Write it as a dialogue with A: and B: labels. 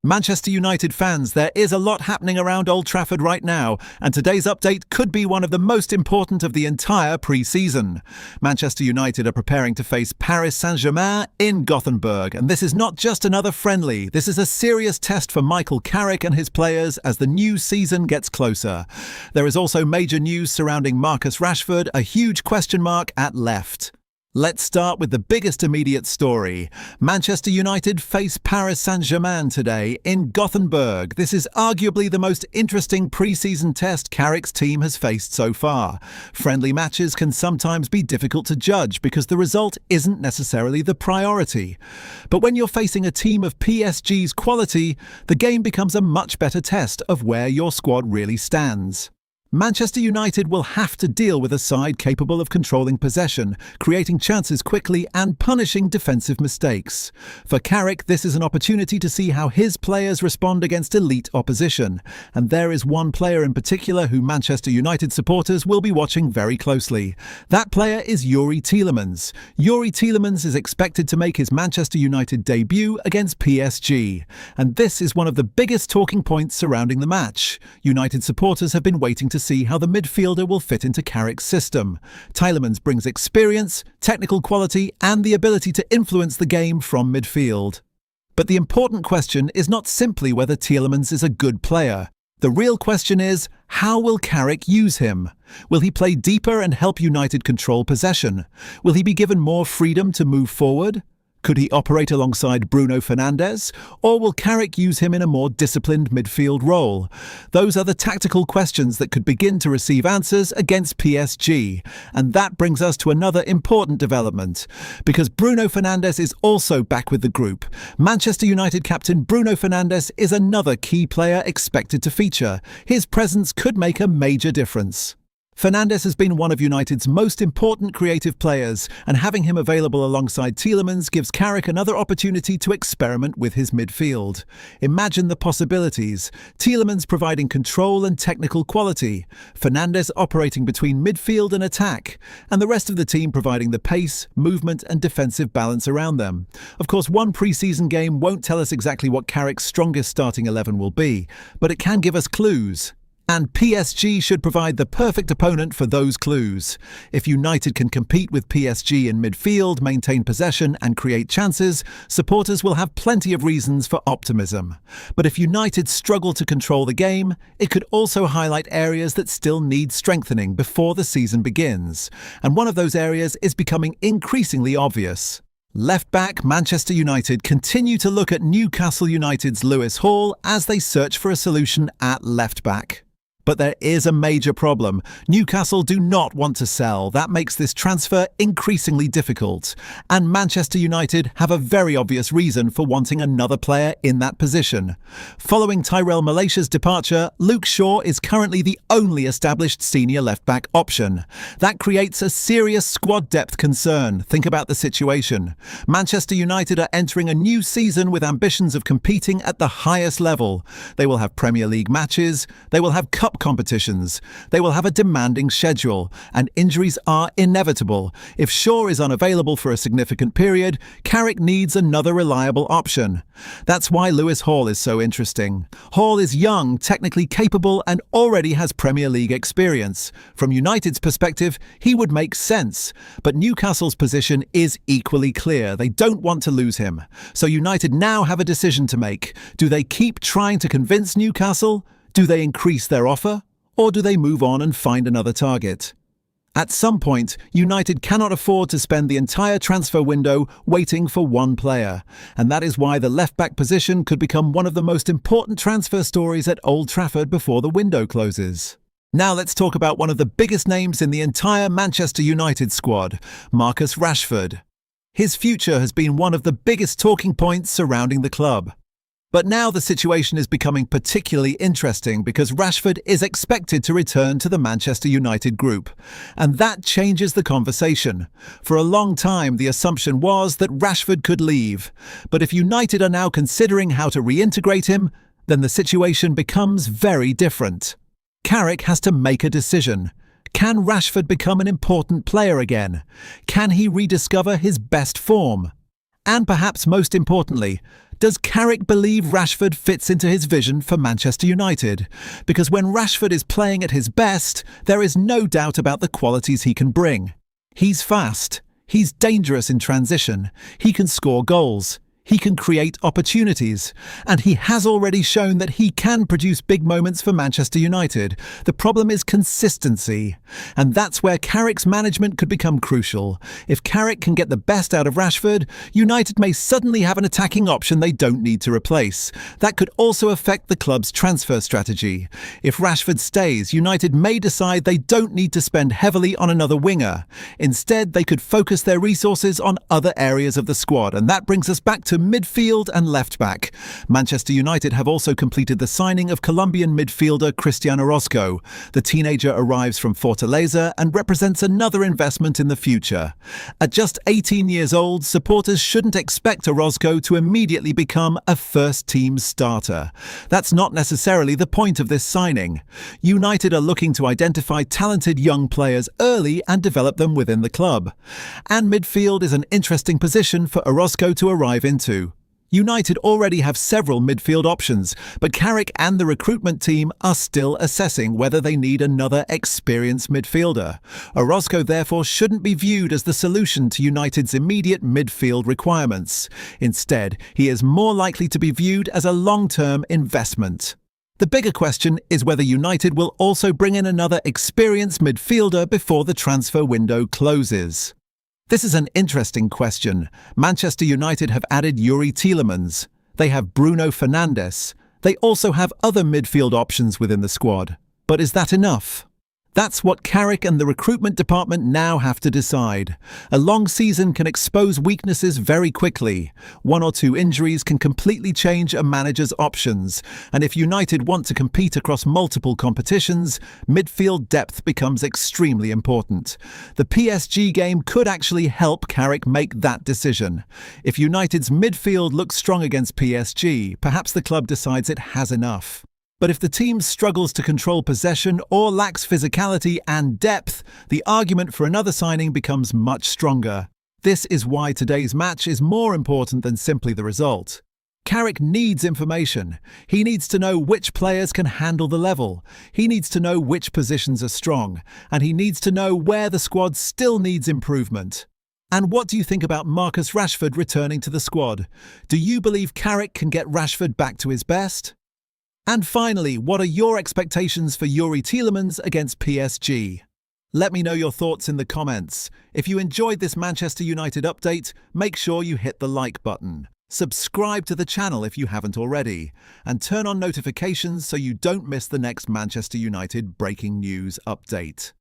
A: Manchester United fans, there is a lot happening around Old Trafford right now, and today's update could be one of the most important of the entire pre-season. Manchester United are preparing to face Paris Saint-Germain in Gothenburg, and this is not just another friendly. This is a serious test for Michael Carrick and his players as the new season gets closer. There is also major news surrounding Marcus Rashford, a huge question mark at left. Let's start with the biggest immediate story. Manchester United face Paris Saint-Germain today in Gothenburg. This is arguably the most interesting pre-season test Carrick's team has faced so far. Friendly matches can sometimes be difficult to judge because the result isn't necessarily the priority. But when you're facing a team of PSG's quality, the game becomes a much better test of where your squad really stands. Manchester United will have to deal with a side capable of controlling possession, creating chances quickly and punishing defensive mistakes. For Carrick, this is an opportunity to see how his players respond against elite opposition. And there is one player in particular who Manchester United supporters will be watching very closely. That player is Tielemans. Tielemans is expected to make his Manchester United debut against PSG. And this is one of the biggest talking points surrounding the match. United supporters have been waiting to see how the midfielder will fit into Carrick's system. Tielemans brings experience, technical quality, and the ability to influence the game from midfield. But the important question is not simply whether Tielemans is a good player. The real question is, how will Carrick use him? Will he play deeper and help United control possession? Will he be given more freedom to move forward? Could he operate alongside Bruno Fernandez, or will Carrick use him in a more disciplined midfield role? Those are the tactical questions that could begin to receive answers against PSG. And that brings us to another important development, because Bruno Fernandez is also back with the group. Manchester United captain Bruno Fernandez is another key player expected to feature. His presence could make a major difference. Fernandez has been one of United's most important creative players, and having him available alongside Tielemans gives Carrick another opportunity to experiment with his midfield. Imagine the possibilities. Tielemans providing control and technical quality, Fernandez operating between midfield and attack, and the rest of the team providing the pace, movement and defensive balance around them. Of course, one pre-season game won't tell us exactly what Carrick's strongest starting 11 will be, but it can give us clues. And PSG should provide the perfect opponent for those clues. If United can compete with PSG in midfield, maintain possession and create chances, supporters will have plenty of reasons for optimism. But if United struggle to control the game, it could also highlight areas that still need strengthening before the season begins. And one of those areas is becoming increasingly obvious. Left-back Manchester United continue to look at Newcastle United's Lewis Hall as they search for a solution at left-back. But there is a major problem. Newcastle do not want to sell. That makes this transfer increasingly difficult. And Manchester United have a very obvious reason for wanting another player in that position. Following Tyrell Malacia's departure, Luke Shaw is currently the only established senior left-back option. That creates a serious squad depth concern. Think about the situation. Manchester United are entering a new season with ambitions of competing at the highest level. They will have Premier League matches. They will have cup competitions. They will have a demanding schedule, and injuries are inevitable. If Shaw is unavailable for a significant period, Carrick needs another reliable option. That's why Lewis Hall is so interesting. Hall is young, technically capable, and already has Premier League experience. From United's perspective, he would make sense. But Newcastle's position is equally clear. They don't want to lose him. So United now have a decision to make. Do they keep trying to convince Newcastle? Do they increase their offer, or do they move on and find another target? At some point, United cannot afford to spend the entire transfer window waiting for one player, and that is why the left-back position could become one of the most important transfer stories at Old Trafford before the window closes. Now let's talk about one of the biggest names in the entire Manchester United squad, Marcus Rashford. His future has been one of the biggest talking points surrounding the club. But now the situation is becoming particularly interesting because Rashford is expected to return to the Manchester United group. And that changes the conversation. For a long time, the assumption was that Rashford could leave. But if United are now considering how to reintegrate him, then the situation becomes very different. Carrick has to make a decision. Can Rashford become an important player again? Can he rediscover his best form? And perhaps most importantly, does Carrick believe Rashford fits into his vision for Manchester United? Because when Rashford is playing at his best, there is no doubt about the qualities he can bring. He's fast, he's dangerous in transition, he can score goals, he can create opportunities, and he has already shown that he can produce big moments for Manchester United. The problem is consistency, and that's where Carrick's management could become crucial. If Carrick can get the best out of Rashford, United may suddenly have an attacking option they don't need to replace. That could also affect the club's transfer strategy. If Rashford stays, United may decide they don't need to spend heavily on another winger. Instead, they could focus their resources on other areas of the squad, and that brings us back to midfield and left-back. Manchester United have also completed the signing of Colombian midfielder Cristian Orozco. The teenager arrives from Fortaleza and represents another investment in the future. At just 18 years old, supporters shouldn't expect Orozco to immediately become a first-team starter. That's not necessarily the point of this signing. United are looking to identify talented young players early and develop them within the club. And midfield is an interesting position for Orozco to arrive into. United already have several midfield options, but Carrick and the recruitment team are still assessing whether they need another experienced midfielder. Orozco therefore shouldn't be viewed as the solution to United's immediate midfield requirements. Instead, he is more likely to be viewed as a long-term investment. The bigger question is whether United will also bring in another experienced midfielder before the transfer window closes. This is an interesting question. Manchester United have added Youri Tielemans. They have Bruno Fernandez. They also have other midfield options within the squad. But is that enough? That's what Carrick and the recruitment department now have to decide. A long season can expose weaknesses very quickly. One or two injuries can completely change a manager's options. And if United want to compete across multiple competitions, midfield depth becomes extremely important. The PSG game could actually help Carrick make that decision. If United's midfield looks strong against PSG, perhaps the club decides it has enough. But if the team struggles to control possession or lacks physicality and depth, the argument for another signing becomes much stronger. This is why today's match is more important than simply the result. Carrick needs information. He needs to know which players can handle the level. He needs to know which positions are strong. And he needs to know where the squad still needs improvement. And what do you think about Marcus Rashford returning to the squad? Do you believe Carrick can get Rashford back to his best? And finally, what are your expectations for Youri Tielemans against PSG? Let me know your thoughts in the comments. If you enjoyed this Manchester United update, make sure you hit the like button. Subscribe to the channel if you haven't already, and turn on notifications so you don't miss the next Manchester United breaking news update.